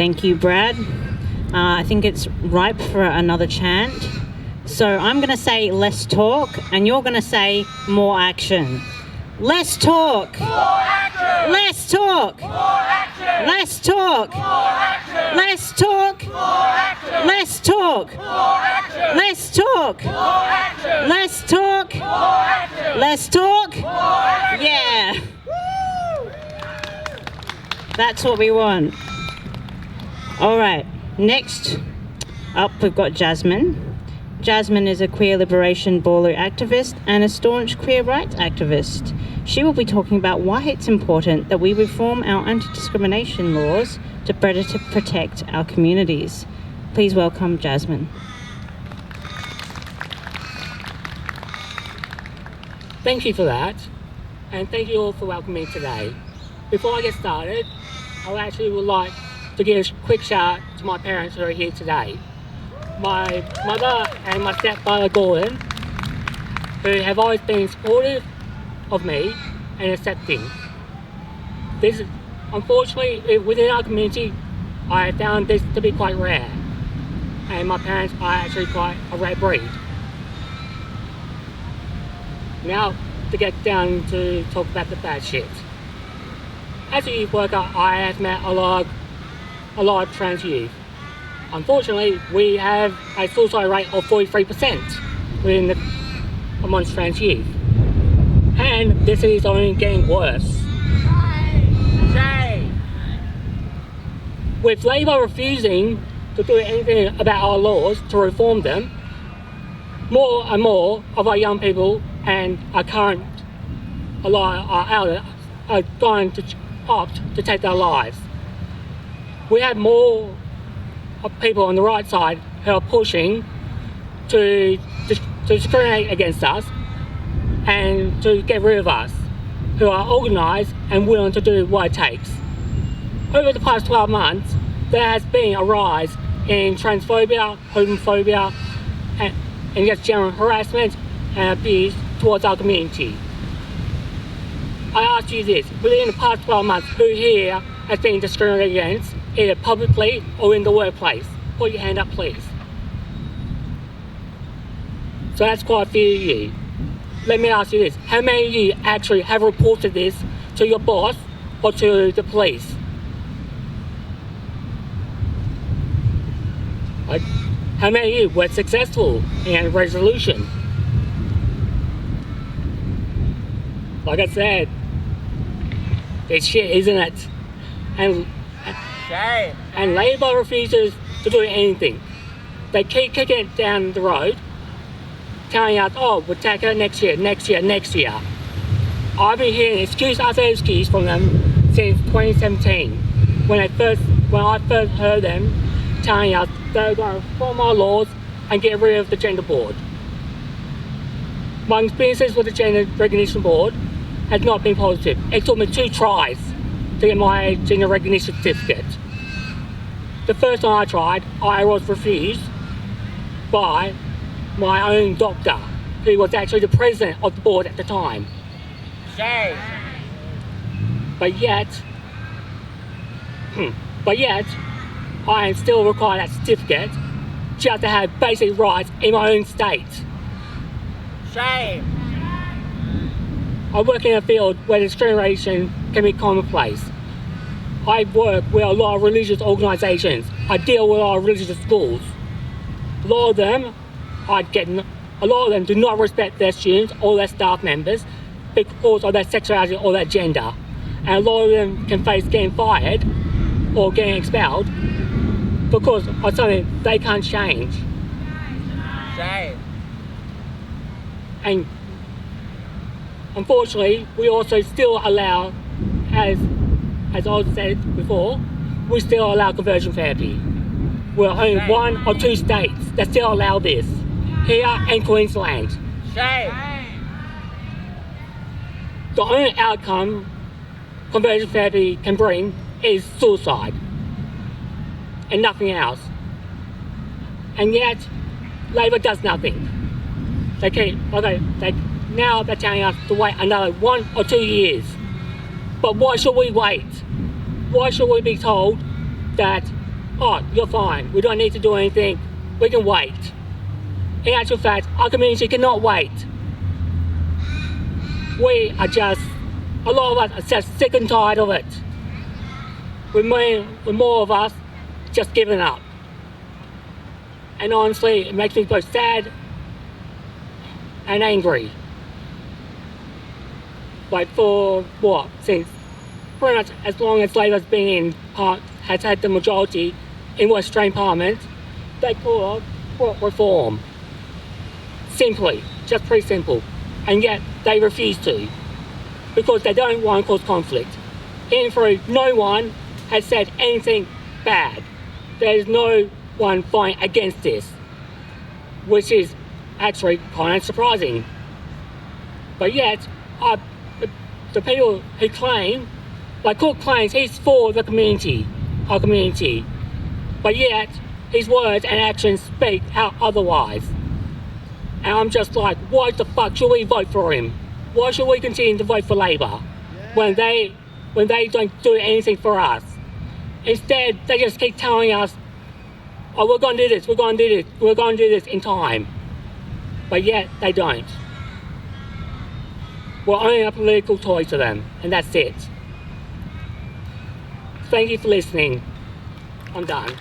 Thank you, Brad. I think it's ripe for another chant. So I'm going to say less talk, and you're going to say more action. Less talk. More action. Less talk. More action. Less talk. More action. Less talk. More action. Less talk. More action. Less talk. More action. Less talk. More action. Less talk. More action. Yeah. That's what we want. All right. Next up, we've got Jasmine. Jasmine is a Queer Liberation Boorloo activist and a staunch queer rights activist. She will be talking about why it's important that we reform our anti-discrimination laws to better protect our communities. Please welcome Jasmine. Thank you for that, and thank you all for welcoming me today. Before I get started, I actually would like to give a quick shout out to my parents who are here today. My mother and my stepfather Gordon, who have always been supportive of me and accepting. This, unfortunately, within our community, I found this to be quite rare, and my parents are actually quite a rare breed. Now, to get down to talk about the bad shit. As a youth worker, I have met a lot of trans youth. Unfortunately, we have a suicide rate of 43% amongst trans youth. And this is only getting worse. With Labor refusing to do anything about our laws to reform them, more and more of our young people and our current are going to opt to take their lives. We have more of people on the right side who are pushing to discriminate against us and to get rid of us, who are organised and willing to do what it takes. Over the past 12 months, there has been a rise in transphobia, homophobia, and just general harassment and abuse towards our community. I ask you this, within the past 12 months, who here has been discriminated against, either publicly or in the workplace? Put your hand up, please. So that's quite a few of you. Let me ask you this, how many of you actually have reported this to your boss or to the police? How many of you were successful in a resolution? Like I said, it's shit, isn't it? And Labor refuses to do anything. They keep kicking it down the road, telling us, oh, we'll take it next year. I've been hearing excuse after excuse from them since 2017, when I first heard them telling us they're going to reform our laws and get rid of the gender board. My experiences with the Gender Recognition Board has not been positive. It took me 2 tries to get my gender recognition certificate. The first time I tried, I was refused by my own doctor, who was actually the president of the board at the time. Shame. But yet, I am still required that certificate just to have basic rights in my own state. Shame. I work in a field where discrimination can be commonplace. I work with a lot of religious organisations. I deal with a lot of religious schools. A lot of them do not respect their students or their staff members because of their sexuality or their gender. And a lot of them can face getting fired or getting expelled because of something they can't change. Shame. And unfortunately, we also still allow, as I said before, we still allow conversion therapy. We're only 1 or 2 states that still allow this, here in Queensland. Shame. The only outcome conversion therapy can bring is suicide, and nothing else. And yet, Labor does nothing. Now they're telling us to wait another 1 or 2 years. But why should we wait? Why should we be told that oh, you're fine, we don't need to do anything, we can wait. In actual fact, our community cannot wait. We are just, a lot of us are just sick and tired of it. With more of us just giving up. And honestly, it makes me both sad and angry. Like for what? Since pretty much as long as Labour's been has had the majority in West Australian Parliament, they call for reform. Simply, just pretty simple. And yet they refuse to. Because they don't want to cause conflict. In through, no one has said anything bad. There's no one fighting against this. Which is actually kind of surprising. But yet, the people who claim, like Cook claims he's for the community, our community, but yet his words and actions speak out otherwise. And I'm just like, why the fuck should we vote for him? Why should we continue to vote for Labor when they don't do anything for us? Instead, they just keep telling us, oh, we're going to do this, we're going to do this, we're going to do this in time. But yet, they don't. We're only a political toy to them, and that's it. Thank you for listening. I'm done.